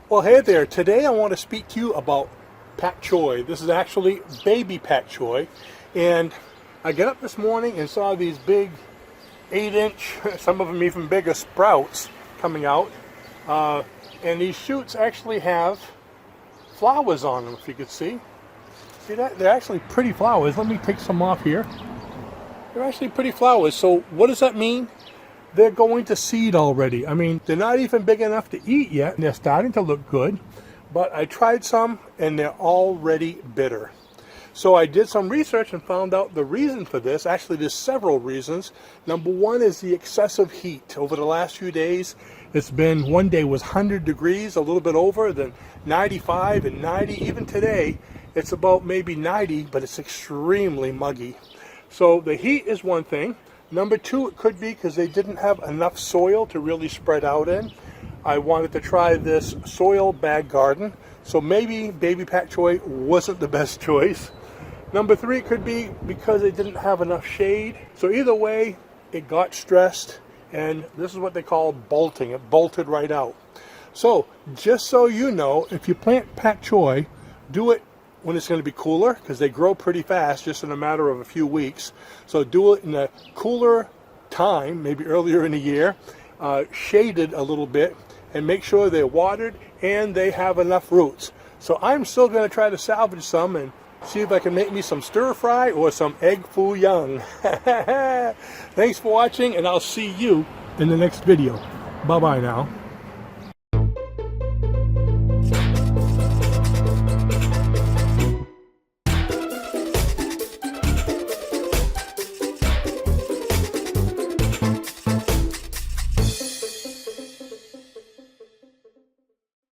Well, hey there. Today I want to speak to you about pak choi. This is actually baby pak choi. And I got up this morning and saw these big 8-inch, some of them even bigger sprouts coming out. And these shoots actually have flowers on them, if you could see. See that? They're actually pretty flowers. Let me take some off here. They're actually pretty flowers. So what does that mean? They're going to seed already. I mean, they're not even big enough to eat yet, and they're starting to look good. But I tried some, and they're already bitter. So I did some research and found out the reason for this. Actually, there's several reasons. Number one is the excessive heat. Over the last few days, it's been, one day was 100 degrees, a little bit over, then 95 and 90. Even today, it's about maybe 90, but it's extremely muggy. So the heat is one thing. Number two, it could be because they didn't have enough soil to really spread out in. I wanted to try this soil bag garden, so maybe baby pak choi wasn't the best choice. Number three, it could be because they didn't have enough shade. So either way, it got stressed, and this is what they call bolting. It bolted right out. So just so you know, if you plant pak choi, do it when it's going to be cooler, because they grow pretty fast just in a matter of a few weeks. So do it in a cooler time, maybe earlier in the year, shaded a little bit, and make sure they're watered and they have enough roots. So I'm still going to try to salvage some and see if I can make me some stir fry or some Egg-Foo-Young. Thanks for watching, and I'll see you in the next video. Bye bye now.